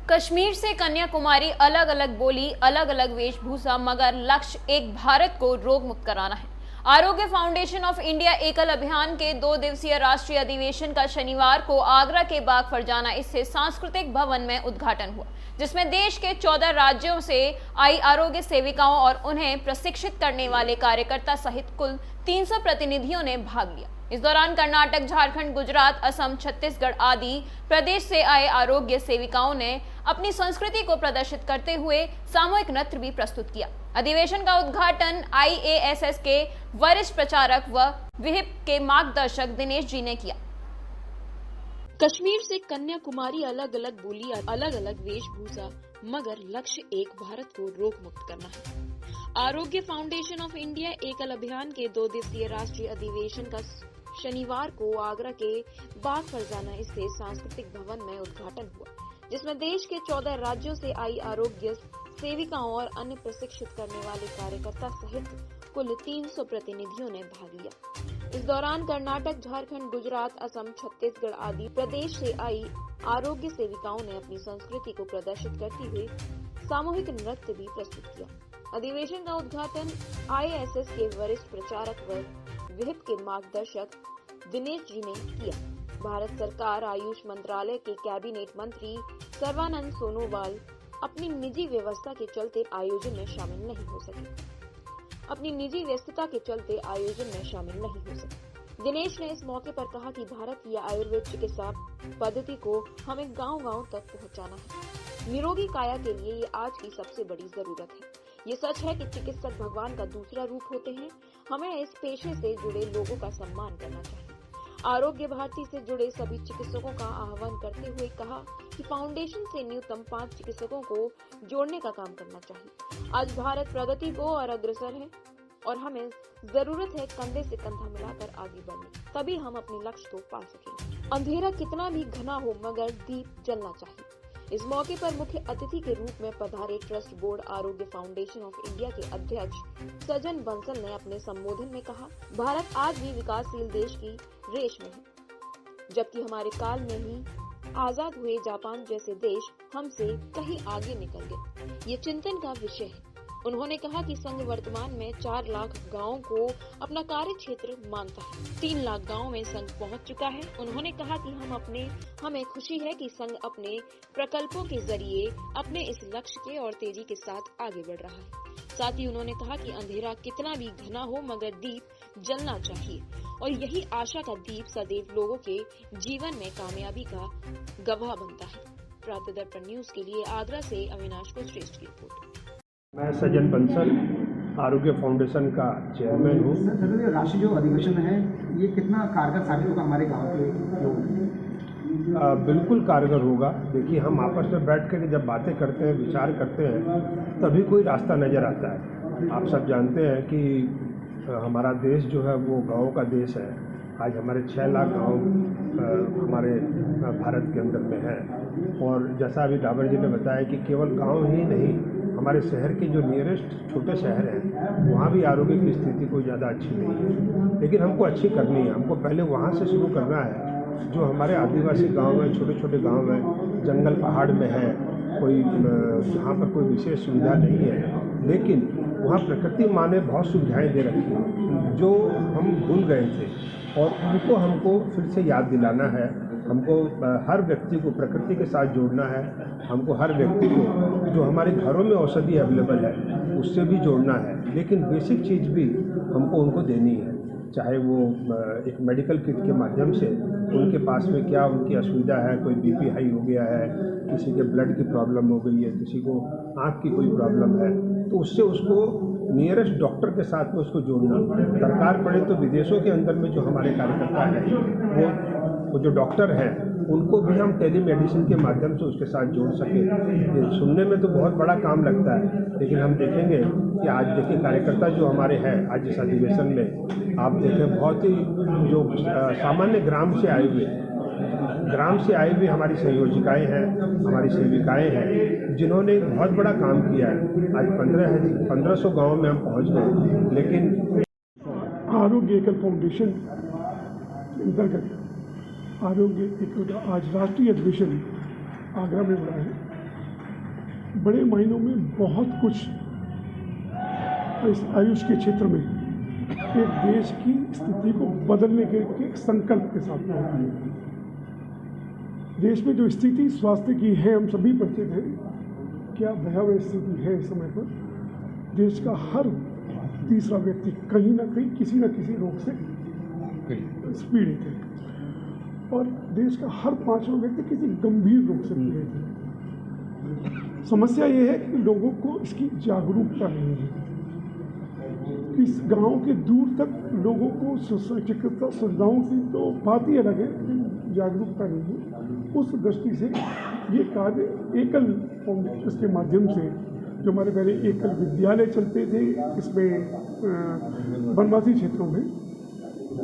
कश्मीर से कन्याकुमारी, अलग अलग बोली, अलग अलग वेशभूषा, मगर लक्ष्य एक, भारत को रोग मुक्त कराना है। आरोग्य फाउंडेशन ऑफ इंडिया एकल अभियान के 2 दिवसीय राष्ट्रीय अधिवेशन का शनिवार को आगरा के बाग फरजाना स्थित सांस्कृतिक भवन में उद्घाटन हुआ, जिसमें देश के 14 राज्यों से आई आरोग्य सेविकाओं और उन्हें प्रशिक्षित करने वाले कार्यकर्ता सहित कुल 300 प्रतिनिधियों ने भाग लिया। इस दौरान कर्नाटक, झारखंड, गुजरात, असम, छत्तीसगढ़ आदि प्रदेश से आए आरोग्य सेविकाओं ने अपनी संस्कृति को प्रदर्शित करते हुए सामूहिक नृत्य भी प्रस्तुत किया। अधिवेशन का उद्घाटन IASS के वरिष्ठ प्रचारक व विहिप के मार्गदर्शक दिनेश जी ने किया। कश्मीर से कन्याकुमारी, अलग अलग बोली, अलग अलग वेशभूषा, मगर लक्ष्य एक, भारत को रोग मुक्त करना है। आरोग्य फाउंडेशन ऑफ इंडिया एकल अभियान के 2 दिवसीय राष्ट्रीय अधिवेशन का शनिवार को आगरा के बाग फरजाना स्थित सांस्कृतिक भवन में उद्घाटन हुआ, जिसमें देश के 14 राज्यों से आई आरोग्य सेविकाओं और अन्य प्रशिक्षित करने वाले कार्यकर्ता सहित कुल 300 प्रतिनिधियों ने भाग लिया। इस दौरान कर्नाटक, झारखंड, गुजरात, असम, छत्तीसगढ़ आदि प्रदेश से आई आरोग्य सेविकाओं ने अपनी संस्कृति को प्रदर्शित करते हुए सामूहिक नृत्य भी प्रस्तुत किया। अधिवेशन का उद्घाटन IASS के वरिष्ठ प्रचारक व विहिप के मार्गदर्शक दिनेश जी ने किया। भारत सरकार आयुष मंत्रालय के कैबिनेट मंत्री सर्बानंद सोनोवाल अपनी निजी व्यवस्था के चलते आयोजन में शामिल नहीं हो सके। दिनेश ने इस मौके पर कहा कि भारत की आयुर्वेद चिकित्सा पद्धति को हमें गांव-गांव तक पहुंचाना है। निरोगी काया के लिए ये आज की सबसे बड़ी जरूरत है। ये सच है कि चिकित्सक भगवान का दूसरा रूप होते हैं। हमें इस पेशे से जुड़े लोगों का सम्मान करना चाहिए। आरोग्य भारती से जुड़े सभी चिकित्सकों का आह्वान करते हुए कहा कि फाउंडेशन से न्यूनतम 5 चिकित्सकों को जोड़ने का काम करना चाहिए। आज भारत प्रगति को और अग्रसर है और हमें जरूरत है कंधे से कंधा मिलाकर आगे बढ़ने, तभी हम अपने लक्ष्य को पा सकेंगे। अंधेरा कितना भी घना हो, मगर दीप जलना चाहिए। इस मौके पर मुख्य अतिथि के रूप में पधारे ट्रस्ट बोर्ड आरोग्य फाउंडेशन ऑफ इंडिया के अध्यक्ष सजन बंसल ने अपने संबोधन में कहा, भारत आज भी विकासशील देश की रेस में है, जबकि हमारे काल में ही आजाद हुए जापान जैसे देश हमसे कहीं आगे निकल गए। ये चिंतन का विषय है। उन्होंने कहा कि संघ वर्तमान में 4 लाख गांवों को अपना कार्य क्षेत्र मानता है। 3 लाख गांवों में संघ पहुंच चुका है। उन्होंने कहा कि हमें खुशी है कि संघ अपने प्रकल्पों के जरिए अपने इस लक्ष्य के और तेजी के साथ आगे बढ़ रहा है। साथ ही उन्होंने कहा कि अंधेरा कितना भी घना हो, मगर दीप जलना चाहिए और यही आशा का दीप सदैव लोगों के जीवन में कामयाबी का गवाह बनता है। प्रातः दर्पण न्यूज के लिए आगरा से अविनाश को श्रेष्ठ की रिपोर्ट। मैं सजन बंसल आरोग्य फाउंडेशन का चेयरमैन हूँ। सर, राष्ट्रीय जो अधिवेशन है ये कितना कारगर साबित होगा हमारे गांव के लोग? बिल्कुल कारगर होगा। देखिए, हम आपस में बैठ कर जब बातें करते हैं, विचार करते हैं, तभी कोई रास्ता नज़र आता है। आप सब जानते हैं कि हमारा देश जो है वो गाँव का देश है। आज हमारे 6 लाख गाँव हमारे भारत के अंदर में हैं और जैसा अभी डाबर जी ने बताया कि केवल गाँव ही नहीं, हमारे शहर के जो नियरेस्ट छोटे शहर हैं वहाँ भी आरोग्य की स्थिति कोई ज़्यादा अच्छी नहीं है, लेकिन हमको अच्छी करनी है। हमको पहले वहाँ से शुरू करना है जो हमारे आदिवासी गांव में, छोटे छोटे गांव में, जंगल पहाड़ में है, कोई जहाँ पर कोई विशेष सुविधा नहीं है, लेकिन वहाँ प्रकृति माँ ने बहुत सुविधाएँ दे रखी हैं जो हम भूल गए थे और उनको हमको फिर से याद दिलाना है। हमको हर व्यक्ति को प्रकृति के साथ जोड़ना है। हमको हर व्यक्ति को जो हमारे घरों में औषधि अवेलेबल है उससे भी जोड़ना है, लेकिन बेसिक चीज़ भी हमको उनको देनी है। चाहे वो एक मेडिकल किट के माध्यम से उनके पास में क्या उनकी असुविधा है, कोई BP हाई हो गया है, किसी के ब्लड की प्रॉब्लम हो गई है, किसी को आँख की कोई प्रॉब्लम है, तो उससे उसको नियरेस्ट डॉक्टर के साथ में उसको जोड़ना। दरकार पड़े तो विदेशों के अंदर में जो हमारे कार्यकर्ता हैं वो जो डॉक्टर हैं उनको भी हम टेलीमेडिसिन के माध्यम से उसके साथ जोड़ सकें। ये सुनने में तो बहुत बड़ा काम लगता है, लेकिन हम देखेंगे कि आज देखिए कार्यकर्ता जो हमारे हैं आज इस अधिवेशन में आप देखें बहुत ही जो सामान्य ग्राम से आए हुए हमारी संयोजिकाएँ हैं, हमारी सेविकाएँ हैं, जिन्होंने एक बहुत बड़ा काम किया है। आज 1500 गाँव में हम पहुँच गए। लेकिन आरोग्य एकल फाउंडेशन के अंतर्गत आरोग्य एकल आज राष्ट्रीय अधिवेशन आगरा में हो रहा है। बड़े मायनों में बहुत कुछ इस आयुष के क्षेत्र में एक देश की स्थिति को बदलने के एक संकल्प के साथ में होती है। देश में जो स्थिति स्वास्थ्य की है, हम सभी परिचित हैं, क्या भयावह स्थिति है इस समय पर। देश का हर तीसरा व्यक्ति कहीं ना कहीं किसी न किसी रोग से पीड़ित है और देश का हर पांचवा व्यक्ति किसी गंभीर रोग से पीड़ित है। समस्या ये है कि लोगों को इसकी जागरूकता नहीं है। इस गांव के दूर तक लोगों को चिकित्सा सुविधाओं की तो बात ही अलग है, जागरूकता नहीं है। उस दृष्टि से ये कार्य एकल इसके माध्यम से, जो हमारे पहले एकल विद्यालय चलते थे इसमें वनवासी क्षेत्रों में,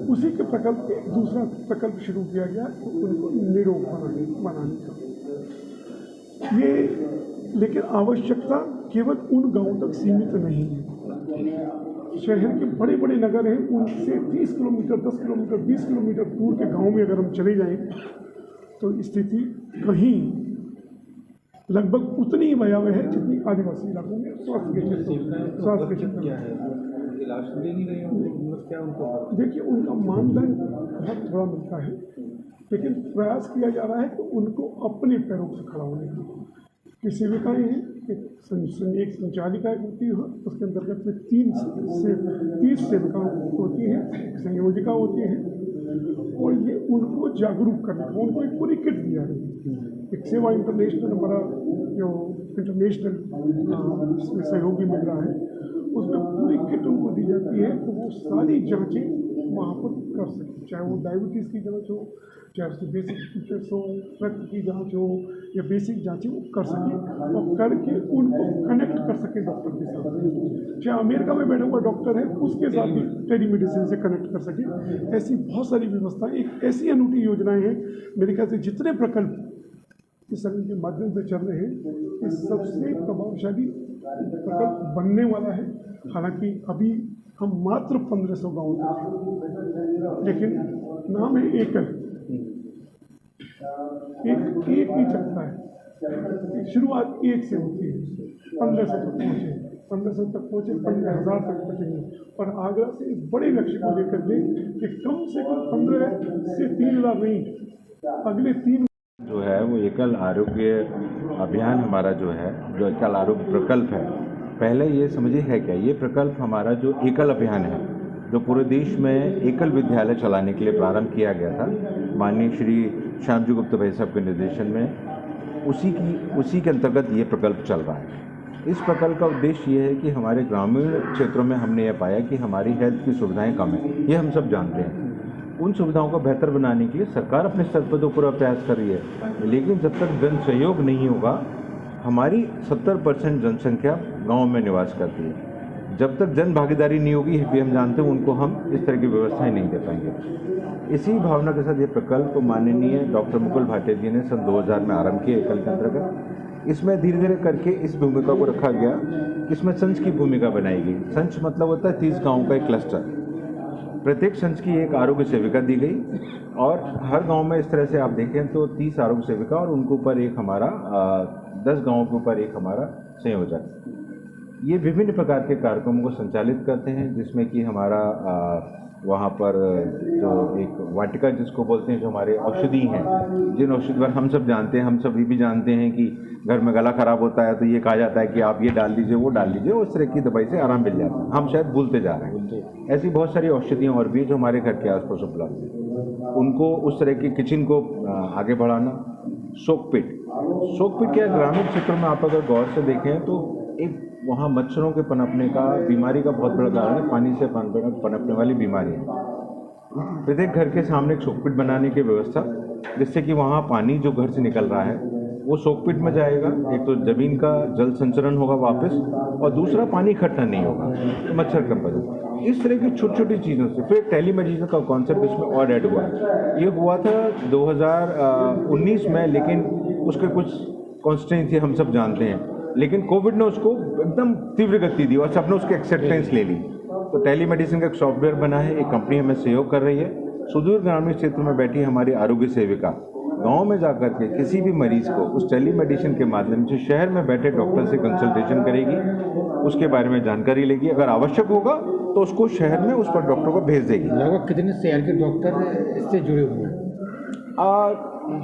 उसी के प्रकल्प के दूसरा प्रकल्प शुरू किया गया, तो उनको निरोग बनाने का। ये लेकिन आवश्यकता केवल उन गांवों तक सीमित नहीं है। शहर के बड़े बड़े नगर हैं, उनसे 30 किलोमीटर, 10 किलोमीटर, 20 किलोमीटर दूर के गांव में अगर हम चले जाएं तो स्थिति कहीं लगभग उतनी ही भयावह है जितनी आदिवासी इलाकों में स्वास्थ्य के क्षेत्र में। देखिए, उनका मानदंड बहुत थोड़ा मिलता है, लेकिन प्रयास किया जा रहा है कि उनको अपने पैरों से खड़ा होने की सेविकाएँ हैं। एक संचालिका होती है, उसके अंतर्गत में 30 सेविकाएँ होती हैं, एक संयोजिका होती है, और ये उनको जागरूक करना, उनको एक पूरी किट दिया है। एक सेवा इंटरनेशनल हमारा जो इंटरनेशनल इसमें सहयोग भी मिल रहा है, उसमें पूरी किट उनको दी जाती है तो वो सारी जाँचें वहाँ पर कर सकें, चाहे वो डायबिटीज़ की जाँच हो, चाहे उसकी बेसिक फीचर्स हो, रक्त की जांच हो, या बेसिक जांचें वो कर सकें और करके उनको कनेक्ट कर सकें डॉक्टर के साथ। चाहे अमेरिका में बैठा हुआ डॉक्टर है, उसके साथ भी टेलीमेडिसिन से कनेक्ट कर सकें। ऐसी बहुत सारी व्यवस्थाएं, एक ऐसी अनूठी योजनाएं हैं। मेरे ख्याल से जितने प्रकल्प इस समय के माध्यम से चल रहे हैं, ये सबसे प्रभावशाली प्रकल्प बनने वाला है। हालांकि अभी हम मात्र 1500 गाँव तक, लेकिन नाम है एकल, एक ही चलता है। शुरुआत एक से होती है, 1500 तक पहुँचे, 1500 तक पहुँचे, 15,000 तक पहुँचेंगे। और आगरा से इस बड़े लक्ष्य को लेकर के कि कम से कम 15 से 3,000 नहीं, अगले 3 जो है वो एकल आरोग्य अभियान हमारा जो है, जो एकल आरोग्य प्रकल्प है। पहले ये समझिए है क्या, ये प्रकल्प हमारा जो एकल अभियान है, जो पूरे देश में एकल विद्यालय चलाने के लिए प्रारंभ किया गया था माननीय श्री श्यामजी गुप्ता भाई साहब के निर्देशन में, उसी के अंतर्गत ये प्रकल्प चल रहा है। इस प्रकल्प का उद्देश्य ये है कि हमारे ग्रामीण क्षेत्रों में हमने ये पाया कि हमारी हेल्थ की सुविधाएं कम है, ये हम सब जानते हैं। उन सुविधाओं को बेहतर बनाने के लिए सरकार अपने स्तर पर तो पूरा प्रयास कर रही है, लेकिन जब तक जन सहयोग नहीं होगा, हमारी 70% जनसंख्या गाँव में निवास करती है, जब तक जन भागीदारी नहीं होगी, भी हम जानते हैं, उनको हम इस तरह की व्यवस्थाएं नहीं दे पाएंगे। इसी भावना के साथ ये प्रकल्प माननीय डॉक्टर मुकुल भाटिया जी ने सन 2000 में आरंभ किया एकल के अंतर्गत। इसमें धीरे धीरे करके इस भूमिका को रखा गया, इसमें संच की भूमिका बनाई गई। संच मतलब होता है 30 गाँव का एक क्लस्टर, प्रत्येक संच की एक आरोग्य सेविका दी गई, और हर गांव में इस तरह से आप देखें तो 30 आरोग्य सेविका और उनके ऊपर एक हमारा 10 गांवों के ऊपर एक हमारा संयोजक। ये विभिन्न प्रकार के कार्यक्रमों को संचालित करते हैं, जिसमें कि हमारा वहाँ पर जो एक वाटिका जिसको बोलते हैं, जो हमारे औषधि हैं, जिन औषधि पर हम सब जानते हैं, हम सभी भी जानते हैं कि घर में गला खराब होता है तो ये कहा जाता है कि आप ये डाल दीजिए, वो डाल दीजिए, उस तरह की दवाई से आराम मिल जाता है। हम शायद भूलते जा रहे हैं। ऐसी बहुत सारी औषधियाँ और भी जो हमारे घर के आसपास उपलब्ध हैं, उनको उस तरह के किचन को आगे बढ़ाना। सोकपिट क्या, ग्रामीण क्षेत्रों में आप अगर गौर से देखें तो एक वहाँ मच्छरों के पनपने का, बीमारी का बहुत बड़ा कारण है, पानी से पनपने वाली बीमारी है। प्रत्येक घर के सामने एक सोकपिट बनाने की व्यवस्था, जिससे कि वहाँ पानी जो घर से निकल रहा है वो सोकपिट में जाएगा। एक तो जमीन का जल संचरण होगा वापस, और दूसरा पानी इकट्ठा नहीं होगा, तो मच्छर कम पैदा। इस तरह की छोटी छोटी चीज़ों से फिर टेलीमेडिसिन का कॉन्सेप्ट इसमें और ऐड हुआ। ये हुआ था 2019 में, लेकिन उसके कुछ कॉन्स्टेंसी हम सब जानते हैं, लेकिन कोविड ने उसको एकदम तीव्र गति दी और सबने उसकी एक्सेप्टेंस ले ली। तो टेलीमेडिसिन का एक सॉफ्टवेयर बना है, एक कंपनी हमें सहयोग कर रही है। सुदूर ग्रामीण क्षेत्र में बैठी हमारी आरोग्य सेविका गांव में जाकर के किसी भी मरीज को उस टेलीमेडिसिन के माध्यम से शहर में बैठे डॉक्टर से कंसल्टेशन करेगी, उसके बारे में जानकारी लेगी, अगर आवश्यक होगा तो उसको शहर में उस पर डॉक्टर को भेज देगी। लगभग कितने शहर के डॉक्टर इससे जुड़े हुए हैं?